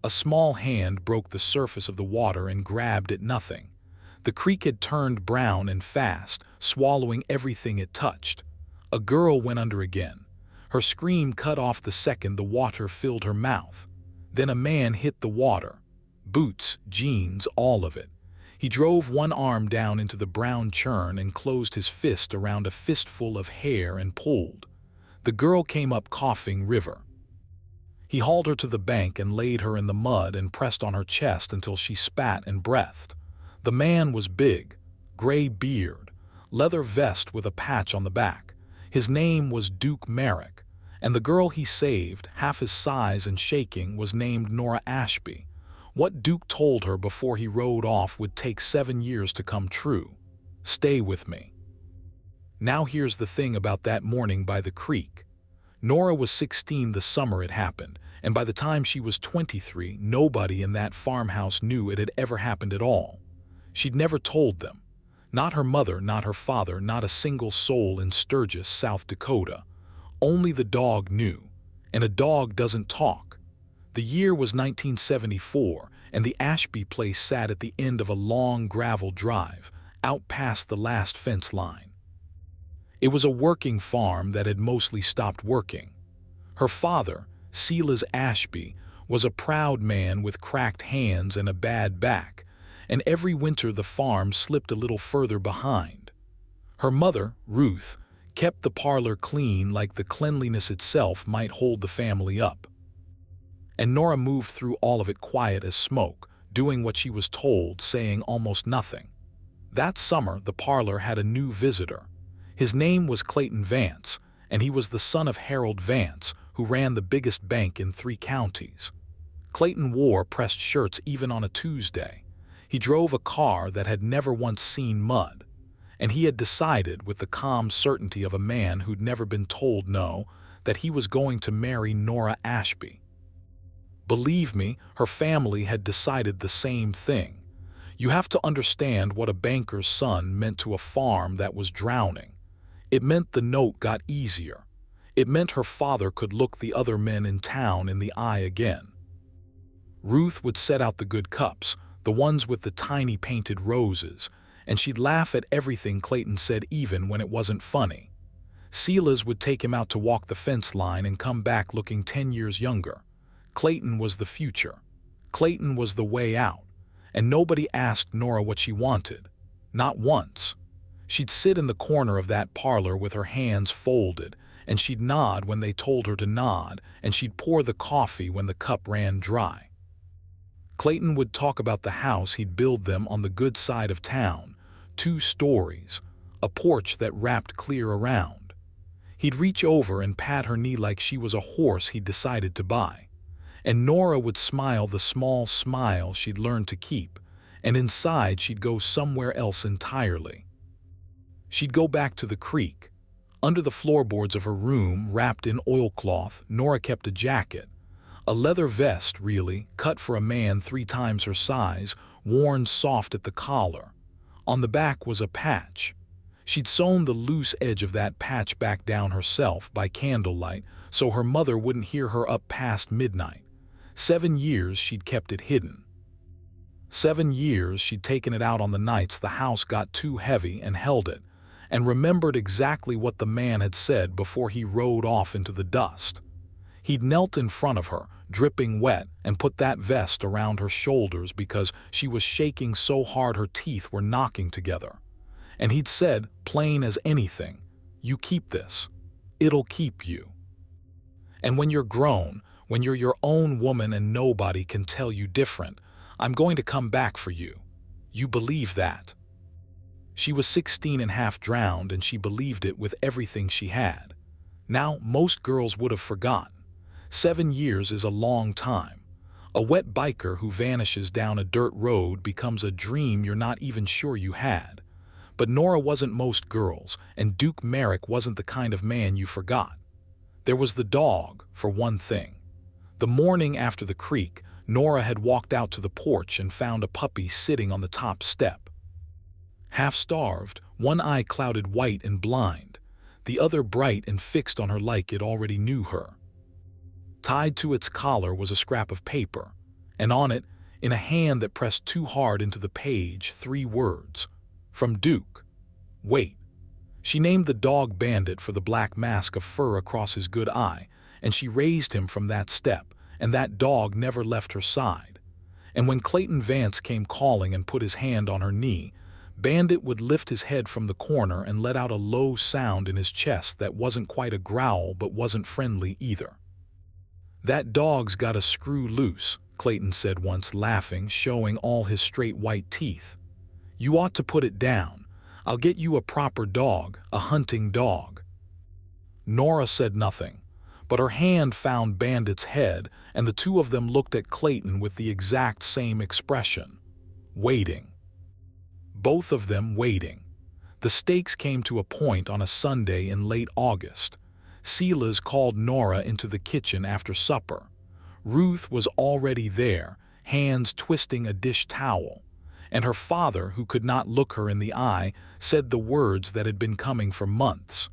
A small hand broke the surface of the water and grabbed at nothing. The creek had turned brown and fast, swallowing everything it touched. A girl went under again. Her scream cut off the second the water filled her mouth. Then a man hit the water. Boots, jeans, all of it. He drove one arm down into the brown churn and closed his fist around a fistful of hair and pulled. The girl came up coughing river. He hauled her to the bank and laid her in the mud and pressed on her chest until she spat and breathed. The man was big, gray beard, leather vest with a patch on the back. His name was Duke Merrick, and the girl he saved, half his size and shaking, was named Nora Ashby. What Duke told her before he rode off would take 7 years to come true. Stay with me. Now here's the thing about that morning by the creek. Nora was 16 the summer it happened, and by the time she was 23, nobody in that farmhouse knew it had ever happened at all. She'd never told them. Not her mother, not her father, not a single soul in Sturgis, South Dakota. Only the dog knew, and a dog doesn't talk. The year was 1974, and the Ashby place sat at the end of a long gravel drive, out past the last fence line. It was a working farm that had mostly stopped working. Her father, Silas Ashby, was a proud man with cracked hands and a bad back, and every winter the farm slipped a little further behind. Her mother, Ruth, kept the parlor clean like the cleanliness itself might hold the family up. And Nora moved through all of it quiet as smoke, doing what she was told, saying almost nothing. That summer, the parlor had a new visitor. His name was Clayton Vance, and he was the son of Harold Vance, who ran the biggest bank in 3 counties. Clayton wore pressed shirts even on a Tuesday. He drove a car that had never once seen mud, and he had decided, with the calm certainty of a man who'd never been told no, that he was going to marry Nora Ashby. Believe me, her family had decided the same thing. You have to understand what a banker's son meant to a farm that was drowning. It meant the note got easier. It meant her father could look the other men in town in the eye again. Ruth would set out the good cups, the ones with the tiny painted roses, and she'd laugh at everything Clayton said even when it wasn't funny. Silas would take him out to walk the fence line and come back looking 10 years younger. Clayton was the future. Clayton was the way out, and nobody asked Nora what she wanted. Not once. She'd sit in the corner of that parlor with her hands folded, and she'd nod when they told her to nod, and she'd pour the coffee when the cup ran dry. Clayton would talk about the house he'd build them on the good side of town, 2 stories, a porch that wrapped clear around. He'd reach over and pat her knee like she was a horse he'd decided to buy. And Nora would smile the small smile she'd learned to keep, and inside she'd go somewhere else entirely. She'd go back to the creek. Under the floorboards of her room, wrapped in oilcloth, Nora kept a jacket. A leather vest, really, cut for a man 3 times her size, worn soft at the collar. On the back was a patch. She'd sewn the loose edge of that patch back down herself by candlelight so her mother wouldn't hear her up past midnight. 7 years she'd kept it hidden. 7 years she'd taken it out on the nights the house got too heavy and held it, and remembered exactly what the man had said before he rode off into the dust. He'd knelt in front of her, dripping wet, and put that vest around her shoulders because she was shaking so hard her teeth were knocking together. And he'd said, plain as anything, "You keep this. It'll keep you. And when you're grown, when you're your own woman and nobody can tell you different, I'm going to come back for you. You believe that." She was 16 and half drowned, and she believed it with everything she had. Now, most girls would have forgotten. 7 years is a long time. A wet biker who vanishes down a dirt road becomes a dream you're not even sure you had. But Nora wasn't most girls, and Duke Merrick wasn't the kind of man you forgot. There was the dog, for one thing. The morning after the creek, Nora had walked out to the porch and found a puppy sitting on the top step. Half-starved, one eye clouded white and blind, the other bright and fixed on her like it already knew her. Tied to its collar was a scrap of paper, and on it, in a hand that pressed too hard into the page, 3 words. From Duke. Wait. She named the dog Bandit for the black mask of fur across his good eye, and she raised him from that step, and that dog never left her side. And when Clayton Vance came calling and put his hand on her knee, Bandit would lift his head from the corner and let out a low sound in his chest that wasn't quite a growl but wasn't friendly either. "That dog's got a screw loose," Clayton said once, laughing, showing all his straight white teeth. "You ought to put it down. I'll get you a proper dog, a hunting dog." Nora said nothing, but her hand found Bandit's head, and the two of them looked at Clayton with the exact same expression. Waiting. Both of them waiting. The stakes came to a point on a Sunday in late August. Silas called Nora into the kitchen after supper. Ruth was already there, hands twisting a dish towel, and her father, who could not look her in the eye, said the words that had been coming for months.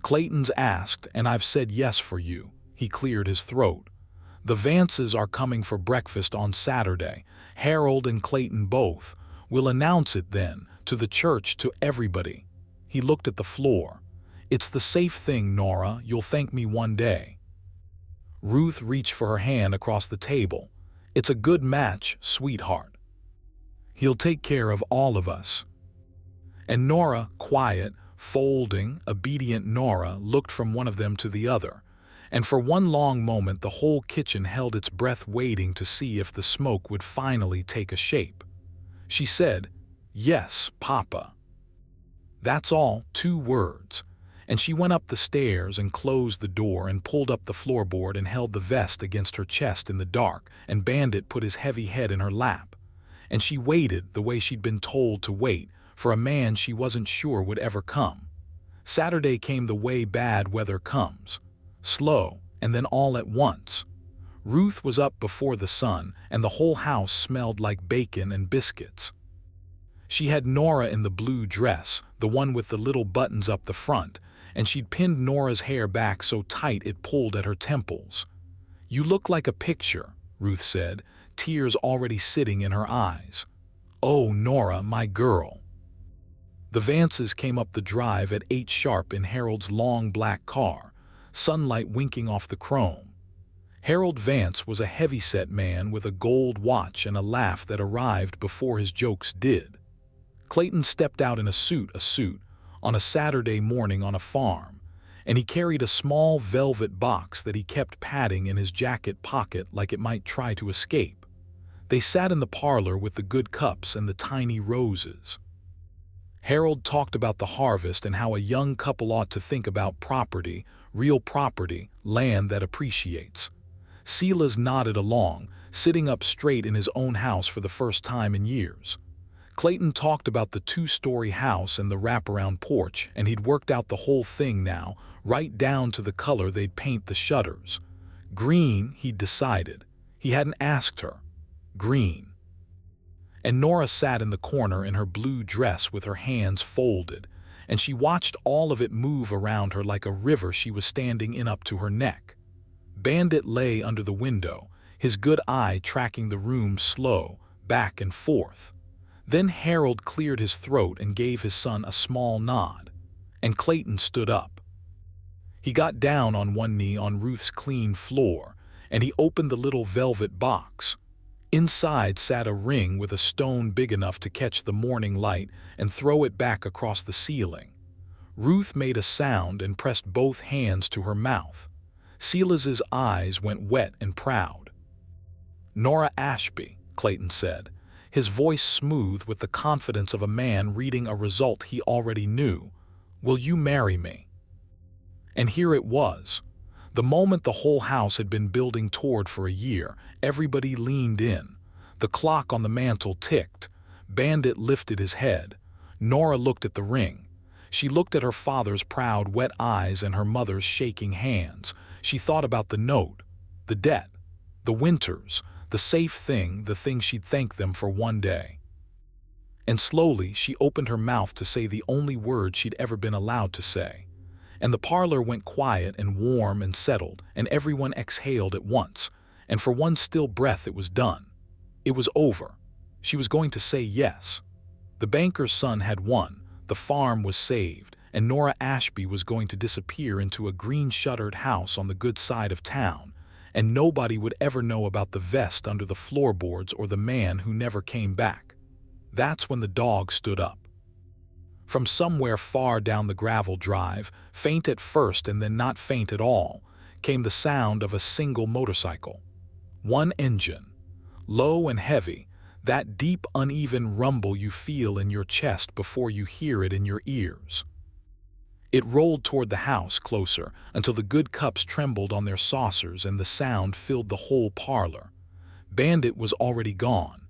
"Clayton's asked, and I've said yes for you." He cleared his throat. "The Vances are coming for breakfast on Saturday, Harold and Clayton both. We'll announce it then, to the church, to everybody." He looked at the floor. "It's the safe thing, Nora. You'll thank me one day." Ruth reached for her hand across the table. "It's a good match, sweetheart. He'll take care of all of us." And Nora, quiet, folding, obedient Nora, looked from one of them to the other, and for one long moment the whole kitchen held its breath, waiting to see if the smoke would finally take a shape. She said, "Yes, Papa." That's all, 2 words. And she went up the stairs and closed the door and pulled up the floorboard and held the vest against her chest in the dark, and Bandit put his heavy head in her lap. And she waited the way she'd been told to wait, for a man she wasn't sure would ever come. Saturday came the way bad weather comes. Slow, and then all at once. Ruth was up before the sun, and the whole house smelled like bacon and biscuits. She had Nora in the blue dress, the one with the little buttons up the front, and she'd pinned Nora's hair back so tight it pulled at her temples. "You look like a picture," Ruth said, tears already sitting in her eyes. "Oh, Nora, my girl." The Vances came up the drive at 8 sharp in Harold's long black car, sunlight winking off the chrome. Harold Vance was a heavy-set man with a gold watch and a laugh that arrived before his jokes did. Clayton stepped out in a suit, on a Saturday morning on a farm, and he carried a small velvet box that he kept padding in his jacket pocket like it might try to escape. They sat in the parlor with the good cups and the tiny roses. Harold talked about the harvest and how a young couple ought to think about property, real property, land that appreciates. Silas nodded along, sitting up straight in his own house for the first time in years. Clayton talked about the 2-story house and the wraparound porch, and he'd worked out the whole thing now, right down to the color they'd paint the shutters. Green, he'd decided. He hadn't asked her. Green. And Nora sat in the corner in her blue dress with her hands folded, and she watched all of it move around her like a river she was standing in up to her neck. Bandit lay under the window, his good eye tracking the room slow, back and forth. Then Harold cleared his throat and gave his son a small nod, and Clayton stood up. He got down on one knee on Ruth's clean floor, and he opened the little velvet box. Inside sat a ring with a stone big enough to catch the morning light and throw it back across the ceiling. Ruth made a sound and pressed both hands to her mouth. Silas's eyes went wet and proud. "Nora Ashby," Clayton said, his voice smooth with the confidence of a man reading a result he already knew. "Will you marry me?" And here it was. The moment the whole house had been building toward for a year. Everybody leaned in. The clock on the mantel ticked. Bandit lifted his head. Nora looked at the ring. She looked at her father's proud, wet eyes and her mother's shaking hands. She thought about the note, the debt, the winters, the safe thing, the thing she'd thank them for one day. And slowly she opened her mouth to say the only word she'd ever been allowed to say. And the parlor went quiet and warm and settled, and everyone exhaled at once. and for one still breath it was done. It was over. She was going to say yes. The banker's son had won, the farm was saved, and Nora Ashby was going to disappear into a green-shuttered house on the good side of town, and nobody would ever know about the vest under the floorboards or the man who never came back. That's when the dog stood up. From somewhere far down the gravel drive, faint at first and then not faint at all, came the sound of a single motorcycle. One engine. Low and heavy, that deep, uneven rumble you feel in your chest before you hear it in your ears. It rolled toward the house closer until the good cups trembled on their saucers and the sound filled the whole parlor. Bandit was already gone.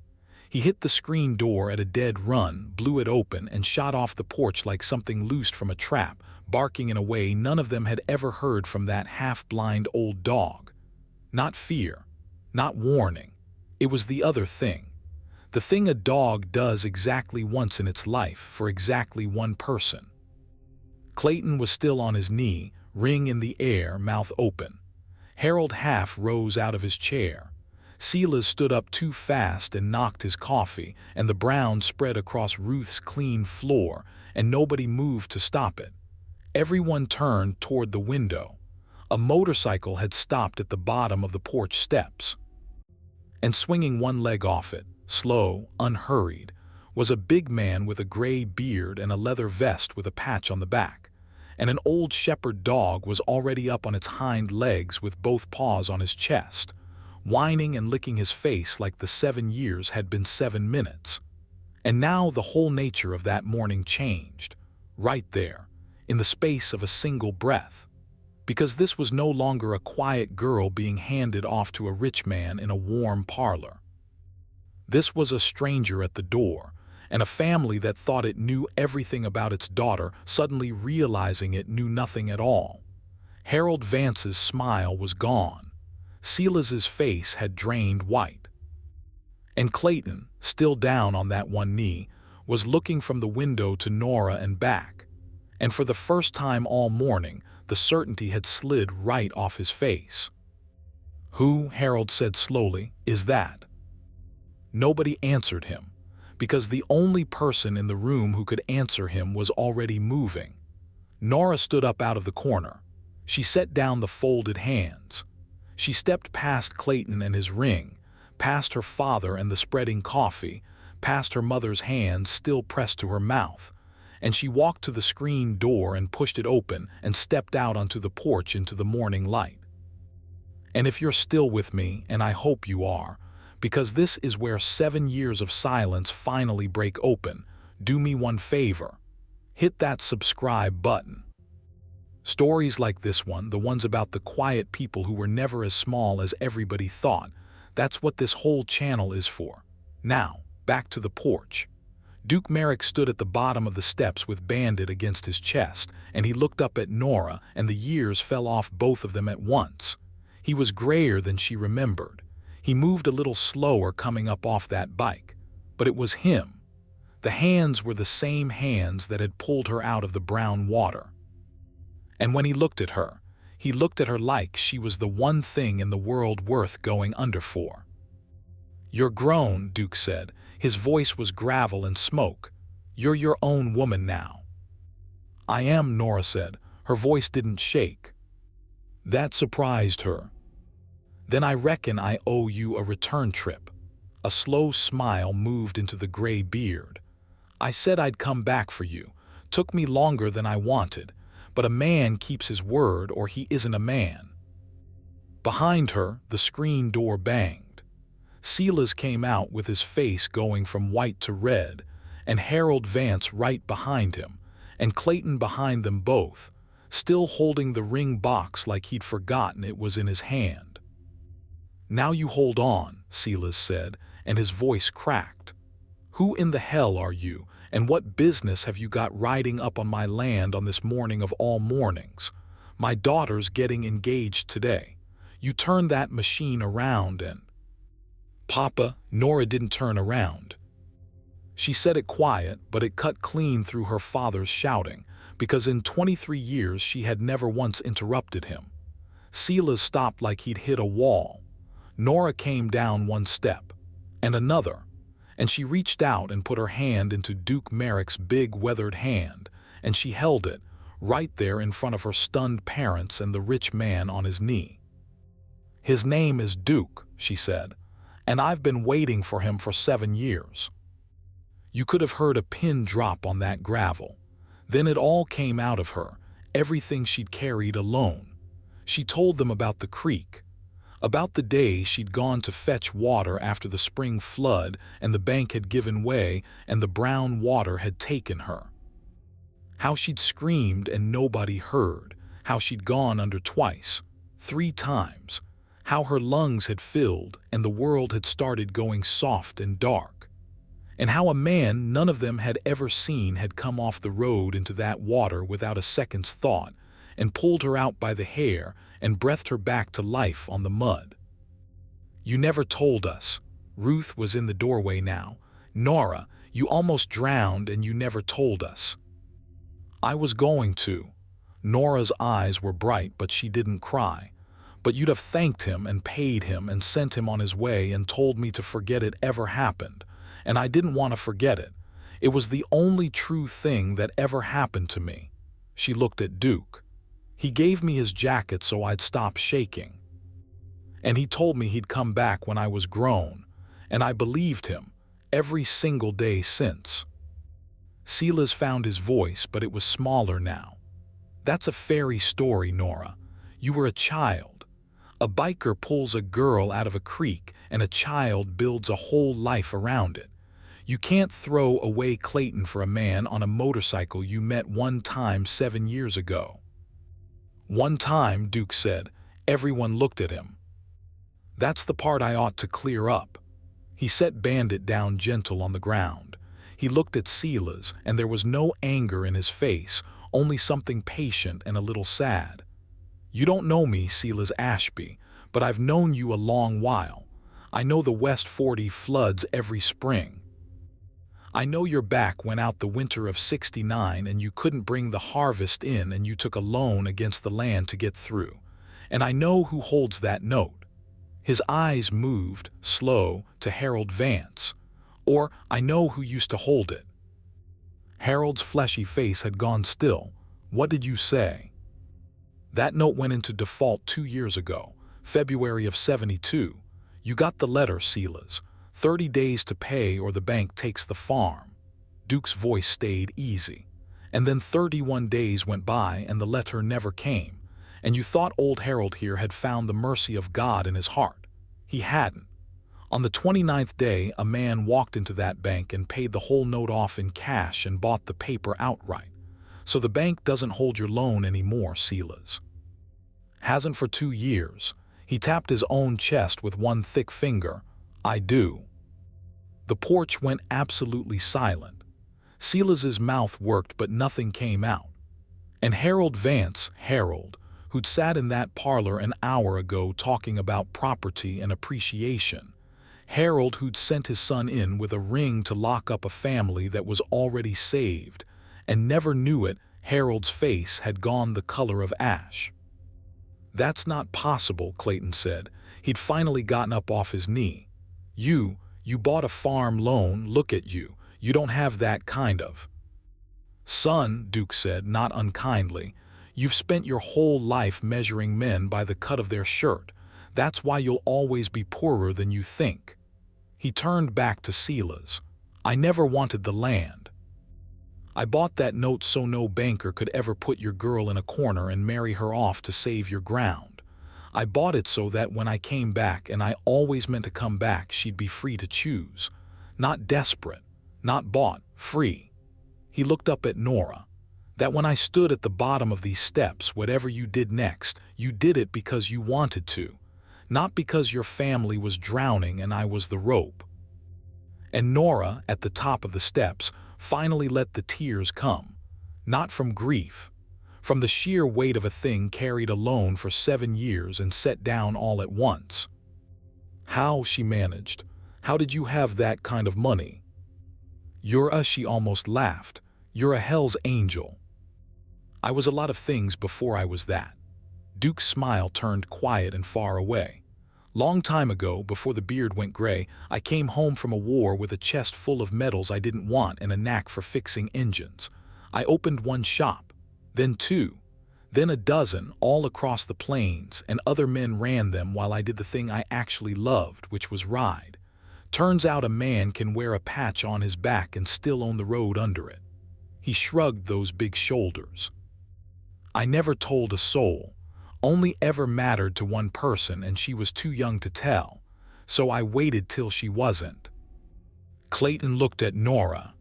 He hit the screen door at a dead run, blew it open, and shot off the porch like something loosed from a trap, barking in a way none of them had ever heard from that half-blind old dog. Not fear, not warning. It was the other thing. The thing a dog does exactly once in its life for exactly one person. Clayton was still on his knee, ring in the air, mouth open. Harold half rose out of his chair. Silas stood up too fast and knocked his coffee, and the brown spread across Ruth's clean floor, and nobody moved to stop it. Everyone turned toward the window. A motorcycle had stopped at the bottom of the porch steps. And swinging one leg off it, slow, unhurried, was a big man with a gray beard and a leather vest with a patch on the back, and an old shepherd dog was already up on its hind legs with both paws on his chest, whining and licking his face like the 7 years had been 7 minutes. And now the whole nature of that morning changed, right there, in the space of a single breath, because this was no longer a quiet girl being handed off to a rich man in a warm parlor. This was a stranger at the door, and a family that thought it knew everything about its daughter suddenly realizing it knew nothing at all. Harold Vance's smile was gone. Silas's face had drained white. And Clayton, still down on that one knee, was looking from the window to Nora and back. And for the first time all morning, the certainty had slid right off his face. "Who," Harold said slowly, "is that?" Nobody answered him, because the only person in the room who could answer him was already moving. Nora stood up out of the corner. She set down the folded hands. She stepped past Clayton and his ring, past her father and the spreading coffee, past her mother's hands still pressed to her mouth, and she walked to the screen door and pushed it open and stepped out onto the porch into the morning light. And if you're still with me, and I hope you are, because this is where 7 years of silence finally break open, do me one favor. Hit that subscribe button. Stories like this one, the ones about the quiet people who were never as small as everybody thought, that's what this whole channel is for. Now, back to the porch. Duke Merrick stood at the bottom of the steps with Bandit against his chest, and he looked up at Nora, and the years fell off both of them at once. He was grayer than she remembered. He moved a little slower coming up off that bike, but it was him. The hands were the same hands that had pulled her out of the brown water. And when he looked at her like she was the one thing in the world worth going under for. "You're grown," Duke said. His voice was gravel and smoke. "You're your own woman now." "I am," Nora said. Her voice didn't shake. That surprised her. "Then I reckon I owe you a return trip." A slow smile moved into the gray beard. "I said I'd come back for you. Took me longer than I wanted. But a man keeps his word or he isn't a man." Behind her, the screen door banged. Silas came out with his face going from white to red, and Harold Vance right behind him, and Clayton behind them both, still holding the ring box like he'd forgotten it was in his hand. "Now you hold on," Silas said, and his voice cracked. "Who in the hell are you? And what business have you got riding up on my land on this morning of all mornings? My daughter's getting engaged today. You turn that machine around and—" "Papa," Nora didn't turn around. She said it quiet, but it cut clean through her father's shouting, because in 23 years she had never once interrupted him. Silas stopped like he'd hit a wall. Nora came down one step, and another, and she reached out and put her hand into Duke Merrick's big weathered hand, and she held it, right there in front of her stunned parents and the rich man on his knee. "His name is Duke," she said, "and I've been waiting for him for 7 years." You could have heard a pin drop on that gravel. Then it all came out of her, everything she'd carried alone. She told them about the creek, about the day she'd gone to fetch water after the spring flood and the bank had given way and the brown water had taken her. How she'd screamed and nobody heard, how she'd gone under twice, 3 times, how her lungs had filled and the world had started going soft and dark, and how a man none of them had ever seen had come off the road into that water without a second's thought and pulled her out by the hair and breathed her back to life on the mud. "You never told us." Ruth was in the doorway now. "Nora, you almost drowned and you never told us." "I was going to." Nora's eyes were bright, but she didn't cry. "But you'd have thanked him and paid him and sent him on his way and told me to forget it ever happened. And I didn't want to forget it. It was the only true thing that ever happened to me." She looked at Duke. "He gave me his jacket so I'd stop shaking. And he told me he'd come back when I was grown, and I believed him every single day since." Silas found his voice, but it was smaller now. "That's a fairy story, Nora. You were a child. A biker pulls a girl out of a creek and a child builds a whole life around it. You can't throw away Clayton for a man on a motorcycle you met one time 7 years ago." "One time," Duke said. Everyone looked at him. "That's the part I ought to clear up." He set Bandit down gentle on the ground. He looked at Silas, and there was no anger in his face, only something patient and a little sad. "You don't know me, Silas Ashby, but I've known you a long while. I know the West 40 floods every spring. I know your back went out the winter of '69 and you couldn't bring the harvest in and you took a loan against the land to get through. And I know who holds that note." His eyes moved, slow, to Harold Vance. "Or I know who used to hold it." Harold's fleshy face had gone still. "What did you say?" "That note went into default 2 years ago, February of '72. You got the letter, Silas. 30 days to pay or the bank takes the farm." Duke's voice stayed easy. "And then 31 days went by and the letter never came. And you thought old Harold here had found the mercy of God in his heart. He hadn't. On the 29th day, a man walked into that bank and paid the whole note off in cash and bought the paper outright. So the bank doesn't hold your loan anymore, Silas. Hasn't for 2 years." He tapped his own chest with one thick finger. "I do." The porch went absolutely silent. Silas's mouth worked but nothing came out. And Harold Vance, Harold, who'd sat in that parlor an hour ago talking about property and appreciation, Harold who'd sent his son in with a ring to lock up a family that was already saved, and never knew it, Harold's face had gone the color of ash. "That's not possible," Clayton said. He'd finally gotten up off his knee. You bought a farm loan, look at you. You don't have that kind of." "Son," Duke said, not unkindly, "you've spent your whole life measuring men by the cut of their shirt. That's why you'll always be poorer than you think." He turned back to Silas. "I never wanted the land. I bought that note so no banker could ever put your girl in a corner and marry her off to save your ground. I bought it so that when I came back, and I always meant to come back, she'd be free to choose. Not desperate, not bought, free." He looked up at Nora. "That when I stood at the bottom of these steps, whatever you did next, you did it because you wanted to, not because your family was drowning and I was the rope." And Nora, at the top of the steps, finally let the tears come. Not from grief. From the sheer weight of a thing carried alone for 7 years and set down all at once. "How," she managed, "how did you have that kind of money?" She almost laughed. "You're a hell's angel." "I was a lot of things before I was that." Duke's smile turned quiet and far away. Long time ago, before the beard went gray, I came home from a war with a chest full of medals I didn't want and a knack for fixing engines. I opened one shop, then two, then a dozen, all across the plains, and other men ran them while I did the thing I actually loved, which was ride. Turns out a man can wear a patch on his back and still own the road under it. He shrugged those big shoulders. I never told a soul, only ever mattered to one person, and she was too young to tell, so I waited till she wasn't. Clayton looked at Nora.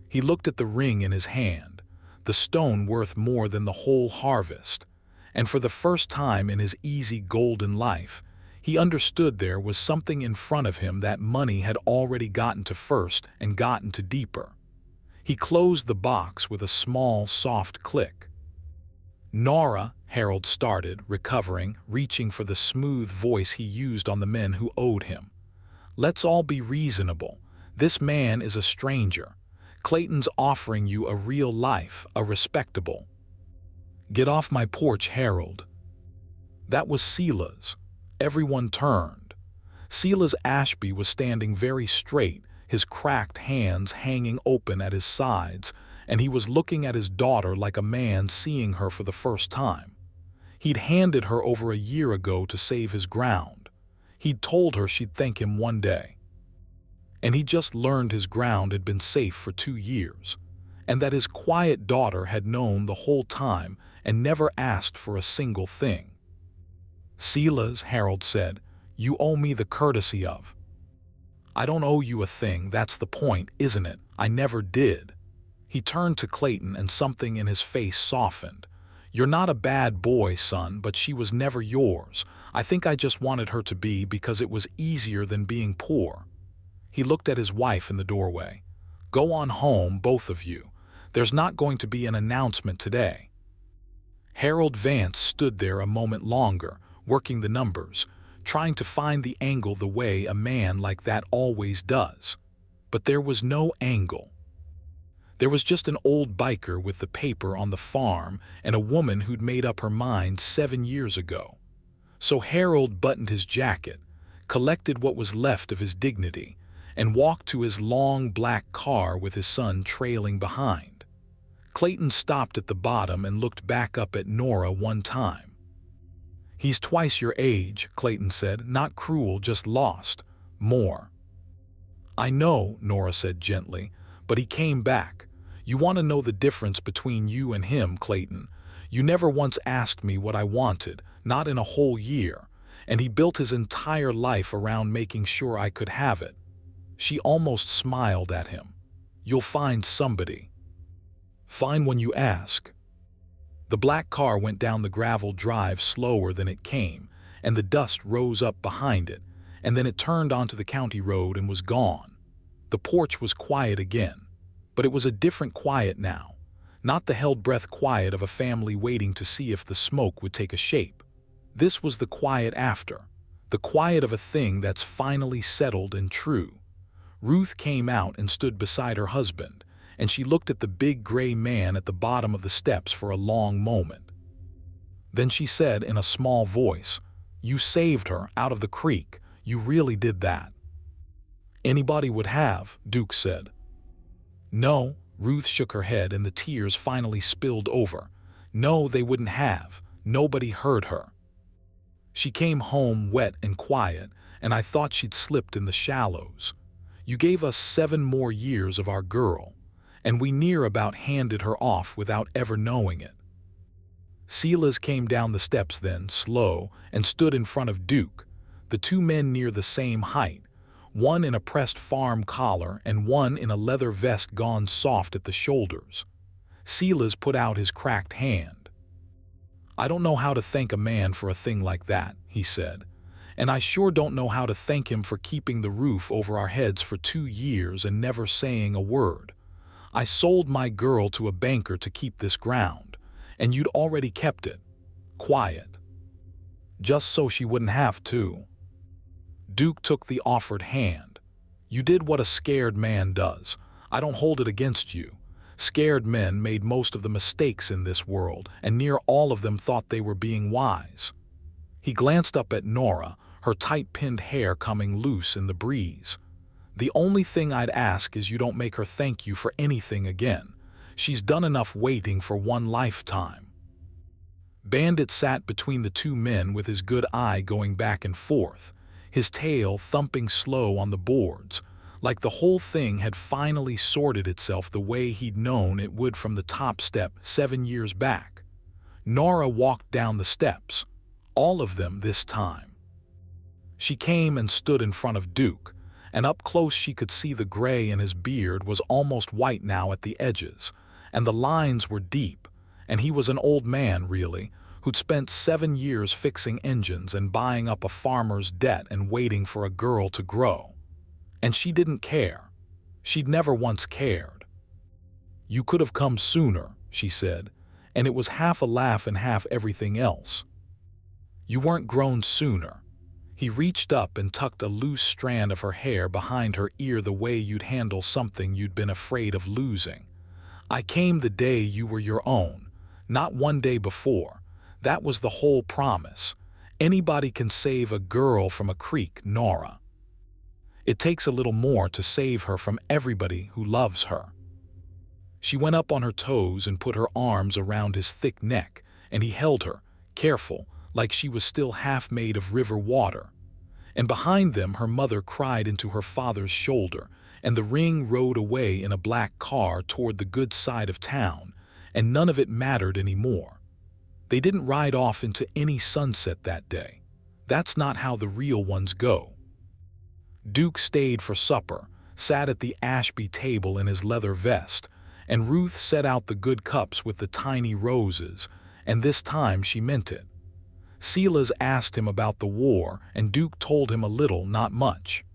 He looked at the ring in his hand, the stone worth more than the whole harvest, and for the first time in his easy golden life, he understood there was something in front of him that money had already gotten to first and gotten to deeper. He closed the box with a small, soft click. Nora, Harold started, recovering, reaching for the smooth voice he used on the men who owed him. Let's all be reasonable. This man is a stranger. Clayton's offering you a real life, a respectable. Get off my porch, Harold. That was Silas. Everyone turned. Silas Ashby was standing very straight, his cracked hands hanging open at his sides, and he was looking at his daughter like a man seeing her for the first time. He'd handed her over a year ago to save his ground. He'd told her she'd thank him one day. And he just learned his ground had been safe for 2 years, and that his quiet daughter had known the whole time and never asked for a single thing. Silas, Harold said, you owe me the courtesy of. I don't owe you a thing, that's the point, isn't it? I never did. He turned to Clayton and something in his face softened. You're not a bad boy, son, but she was never yours. I think I just wanted her to be because it was easier than being poor. He looked at his wife in the doorway. Go on home, both of you. There's not going to be an announcement today. Harold Vance stood there a moment longer, working the numbers, trying to find the angle the way a man like that always does. But there was no angle. There was just an old biker with the paper on the farm and a woman who'd made up her mind 7 years ago. So Harold buttoned his jacket, collected what was left of his dignity, and walked to his long black car with his son trailing behind. Clayton stopped at the bottom and looked back up at Nora one time. He's twice your age, Clayton said, not cruel, just lost. More. I know, Nora said gently, but he came back. You want to know the difference between you and him, Clayton. You never once asked me what I wanted, not in a whole year, and he built his entire life around making sure I could have it. She almost smiled at him. You'll find somebody. Find when you ask. The black car went down the gravel drive slower than it came, and the dust rose up behind it, and then it turned onto the county road and was gone. The porch was quiet again, but it was a different quiet now, not the held breath quiet of a family waiting to see if the smoke would take a shape. This was the quiet after, the quiet of a thing that's finally settled and true. Ruth came out and stood beside her husband, and she looked at the big gray man at the bottom of the steps for a long moment. Then she said in a small voice, "You saved her out of the creek. You really did that." "Anybody would have," Duke said. "No," Ruth shook her head and the tears finally spilled over. "No, they wouldn't have. Nobody heard her. She came home wet and quiet, and I thought she'd slipped in the shallows. You gave us 7 more years of our girl, and we near about handed her off without ever knowing it." Silas came down the steps then, slow, and stood in front of Duke, the 2 men near the same height, one in a pressed farm collar and one in a leather vest gone soft at the shoulders. Silas put out his cracked hand. "I don't know how to thank a man for a thing like that," he said, "and I sure don't know how to thank him for keeping the roof over our heads for 2 years and never saying a word. I sold my girl to a banker to keep this ground, and you'd already kept it. Quiet. Just so she wouldn't have to." Duke took the offered hand. "You did what a scared man does. I don't hold it against you. Scared men made most of the mistakes in this world, and near all of them thought they were being wise." He glanced up at Nora, her tight-pinned hair coming loose in the breeze. "The only thing I'd ask is you don't make her thank you for anything again. She's done enough waiting for one lifetime." Bandit sat between the two men with his good eye going back and forth, his tail thumping slow on the boards, like the whole thing had finally sorted itself the way he'd known it would from the top step 7 years back. Nora walked down the steps, all of them this time. She came and stood in front of Duke, and up close she could see the gray in his beard was almost white now at the edges, and the lines were deep, and he was an old man, really, who'd spent 7 years fixing engines and buying up a farmer's debt and waiting for a girl to grow. And she didn't care. She'd never once cared. "You could have come sooner," she said, and it was half a laugh and half everything else. "You weren't grown sooner." He reached up and tucked a loose strand of her hair behind her ear the way you'd handle something you'd been afraid of losing. "I came the day you were your own, not one day before. That was the whole promise. Anybody can save a girl from a creek, Nora. It takes a little more to save her from everybody who loves her." She went up on her toes and put her arms around his thick neck, and he held her, careful, like she was still half made of river water. And behind them her mother cried into her father's shoulder, and the ring rode away in a black car toward the good side of town, and none of it mattered anymore. They didn't ride off into any sunset that day. That's not how the real ones go. Duke stayed for supper, sat at the Ashby table in his leather vest, and Ruth set out the good cups with the tiny roses, and this time she meant it. Silas asked him about the war, and Duke told him a little, not much.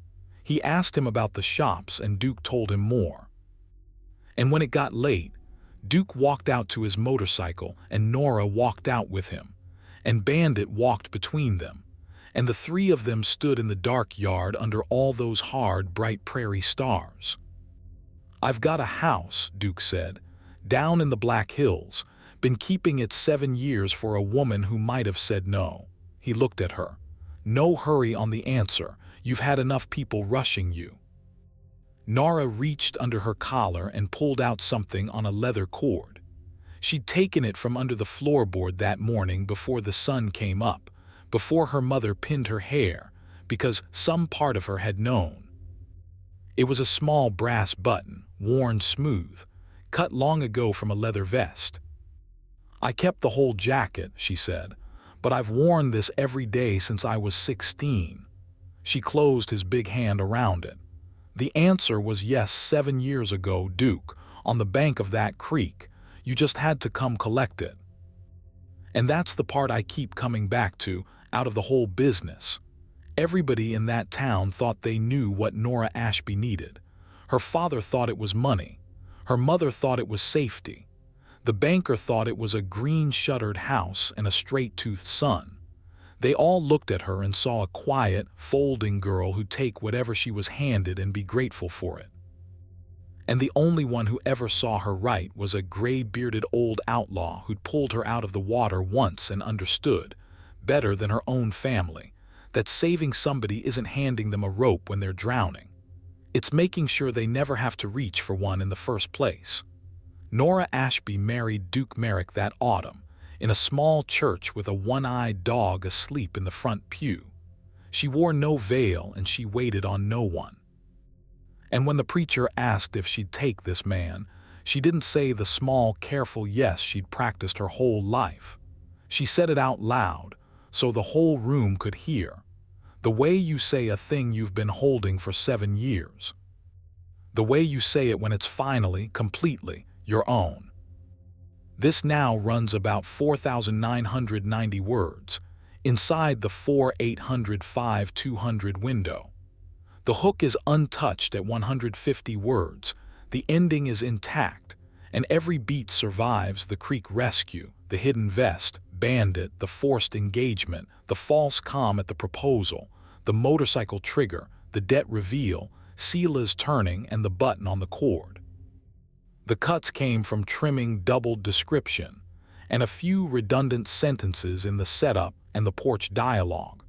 He asked him about the shops, and Duke told him more. And when it got late, Duke walked out to his motorcycle, and Nora walked out with him, and Bandit walked between them, and the three of them stood in the dark yard under all those hard, bright prairie stars. "I've got a house," Duke said, "down in the Black Hills. Been keeping it 7 years for a woman who might have said no." He looked at her. "No hurry on the answer. You've had enough people rushing you." Nora reached under her collar and pulled out something on a leather cord. She'd taken it from under the floorboard that morning before the sun came up, before her mother pinned her hair, because some part of her had known. It was a small brass button, worn smooth, cut long ago from a leather vest. "I kept the whole jacket," she said, "but I've worn this every day since I was 16. She closed his big hand around it. "The answer was yes 7 years ago, Duke, on the bank of that creek. You just had to come collect it." And that's the part I keep coming back to, out of the whole business. Everybody in that town thought they knew what Nora Ashby needed. Her father thought it was money. Her mother thought it was safety. The banker thought it was a green-shuttered house and a straight-toothed son. They all looked at her and saw a quiet, folding girl who'd take whatever she was handed and be grateful for it. And the only one who ever saw her right was a gray-bearded old outlaw who'd pulled her out of the water once and understood, better than her own family, that saving somebody isn't handing them a rope when they're drowning. It's making sure they never have to reach for one in the first place. Nora Ashby married Duke Merrick that autumn, in a small church with a one-eyed dog asleep in the front pew. She wore no veil and she waited on no one. And when the preacher asked if she'd take this man, she didn't say the small, careful yes she'd practiced her whole life. She said it out loud, so the whole room could hear. The way you say a thing you've been holding for 7 years. The way you say it when it's finally, completely, your own. This now runs about 4,990 words, inside the 4,805,200 window. The hook is untouched at 150 words, the ending is intact, and every beat survives the creek rescue, the hidden vest, Bandit, the forced engagement, the false calm at the proposal, the motorcycle trigger, the debt reveal, Silas turning, and the button on the cord. The cuts came from trimming doubled description, and a few redundant sentences in the setup and the porch dialogue.